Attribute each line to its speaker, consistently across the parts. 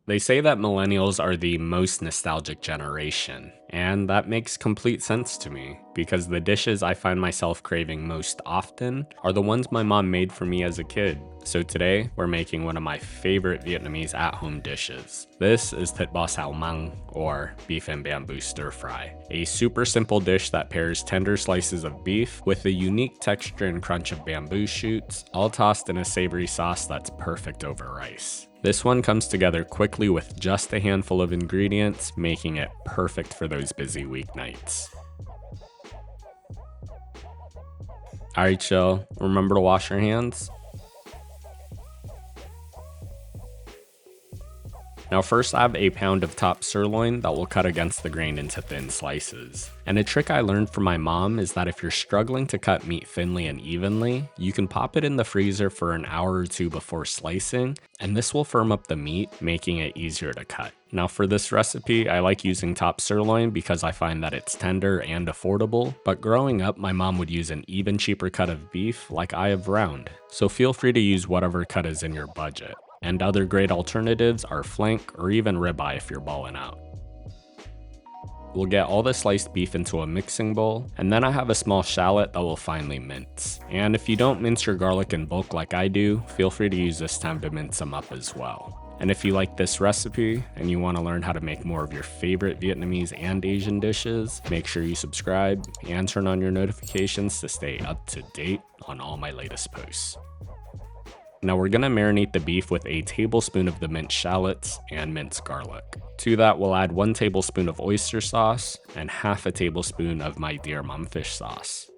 Speaker 1: They say that millennials are the most nostalgic generation, and that makes complete sense to me, because the dishes I find myself craving most often are the ones my mom made for me as a kid. So today, we're making one of my favorite Vietnamese at-home dishes. This is Thit Xao Mang, or beef and bamboo stir fry. A super simple dish that pairs tender slices of beef with the unique texture and crunch of bamboo shoots, all tossed in a savory sauce that's perfect over rice. This one comes together quickly with just a handful of ingredients, making it perfect for those busy weeknights. Alright, chill. Remember to wash your hands. Now first I have a pound of top sirloin that we'll cut against the grain into thin slices. And a trick I learned from my mom is that if you're struggling to cut meat thinly and evenly, you can pop it in the freezer for an hour or two before slicing, and this will firm up the meat, making it easier to cut. Now for this recipe, I like using top sirloin because I find that it's tender and affordable, but growing up, my mom would use an even cheaper cut of beef like I have round. So feel free to use whatever cut is in your budget. And other great alternatives are flank or even ribeye if you're balling out. We'll get all the sliced beef into a mixing bowl, and then I have a small shallot that we'll finely mince. And if you don't mince your garlic in bulk like I do, feel free to use this time to mince them up as well. And if you like this recipe and you want to learn how to make more of your favorite Vietnamese and Asian dishes, make sure you subscribe and turn on your notifications to stay up to date on all my latest posts. Now we're gonna marinate the beef with a tablespoon of the minced shallots and minced garlic. To that we'll add 1 tablespoon of oyster sauce and half a tablespoon of my dear mom fish sauce.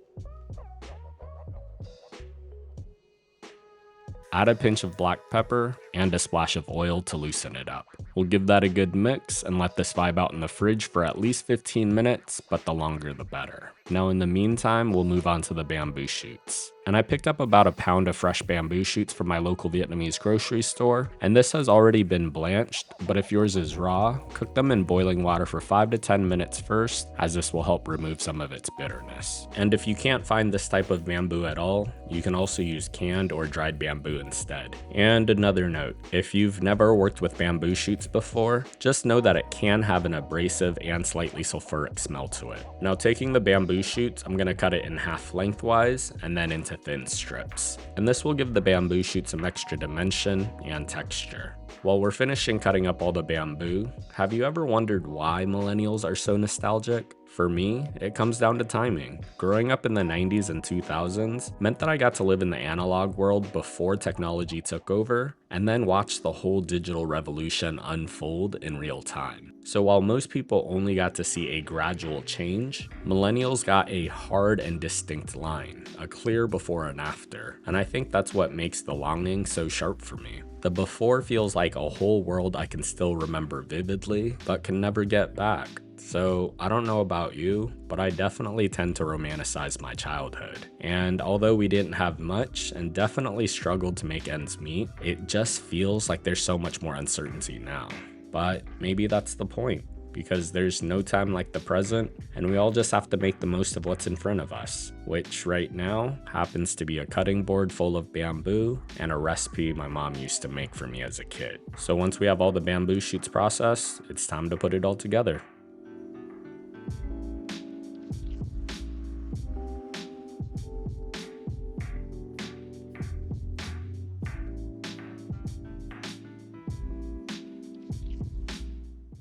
Speaker 1: Add a pinch of black pepper and a splash of oil to loosen it up. We'll give that a good mix and let this vibe out in the fridge for at least 15 minutes, but the longer the better. Now in the meantime, we'll move on to the bamboo shoots. And I picked up about a pound of fresh bamboo shoots from my local Vietnamese grocery store, and this has already been blanched, but if yours is raw, cook them in boiling water for 5 to 10 minutes first, as this will help remove some of its bitterness. And if you can't find this type of bamboo at all, you can also use canned or dried bamboo instead. And another note, if you've never worked with bamboo shoots before, just know that it can have an abrasive and slightly sulfuric smell to it. Now taking the bamboo shoots, I'm gonna cut it in half lengthwise and then into thin strips. And this will give the bamboo shoot some extra dimension and texture. While we're finishing cutting up all the bamboo, have you ever wondered why millennials are so nostalgic? For me, it comes down to timing. Growing up in the 90s and 2000s meant that I got to live in the analog world before technology took over, and then watch the whole digital revolution unfold in real time. So while most people only got to see a gradual change, millennials got a hard and distinct line, a clear before and after, and I think that's what makes the longing so sharp for me. The before feels like a whole world I can still remember vividly, but can never get back. So I don't know about you, but I definitely tend to romanticize my childhood. And although we didn't have much and definitely struggled to make ends meet, it just feels like there's so much more uncertainty now. But maybe that's the point, because there's no time like the present, and we all just have to make the most of what's in front of us, which right now happens to be a cutting board full of bamboo and a recipe my mom used to make for me as a kid. So once we have all the bamboo shoots processed, it's time to put it all together.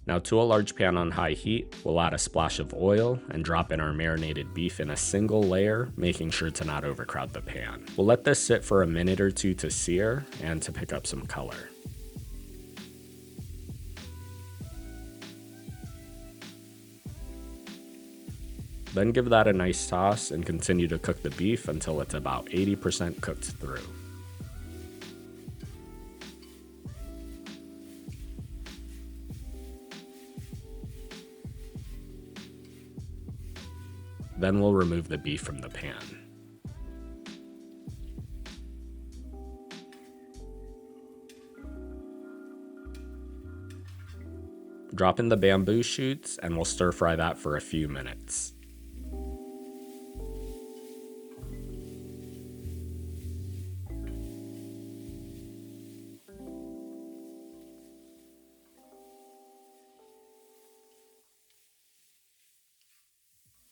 Speaker 1: Now to a large pan on high heat, we'll add a splash of oil and drop in our marinated beef in a single layer, making sure to not overcrowd the pan. We'll let this sit for a minute or two to sear and to pick up some color. Then give that a nice toss and continue to cook the beef until it's about 80% cooked through. Then we'll remove the beef from the pan. Drop in the bamboo shoots and we'll stir fry that for a few minutes.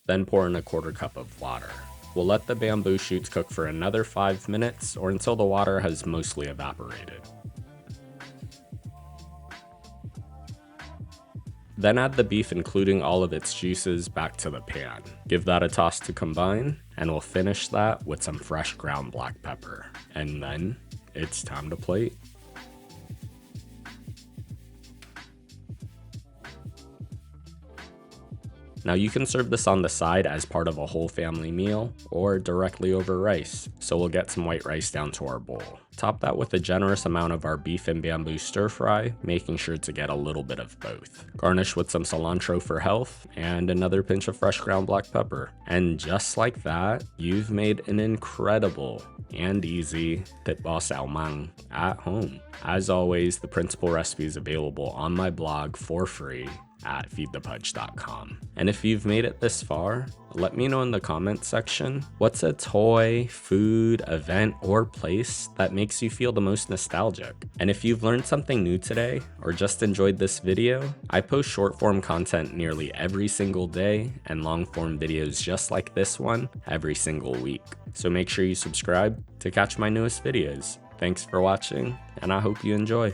Speaker 1: Then pour in a 1/4 cup of water. We'll let the bamboo shoots cook for another 5 minutes or until the water has mostly evaporated. Then add the beef, including all of its juices, back to the pan. Give that a toss to combine, and we'll finish that with some fresh ground black pepper. And then it's time to plate. Now you can serve this on the side as part of a whole family meal or directly over rice, so we'll get some white rice down to our bowl. Top that with a generous amount of our beef and bamboo stir fry, making sure to get a little bit of both. Garnish with some cilantro for health and another pinch of fresh ground black pepper. And just like that, you've made an incredible and easy Thit Xao Mang at home. As always, the principal recipe is available on my blog for free at feedthepudge.com. And if you've made it this far, let me know in the comments section, what's a toy, food, event, or place that makes you feel the most nostalgic? And if you've learned something new today, or just enjoyed this video, I post short form content nearly every single day and long form videos just like this one every single week. So make sure you subscribe to catch my newest videos. Thanks for watching, and I hope you enjoy.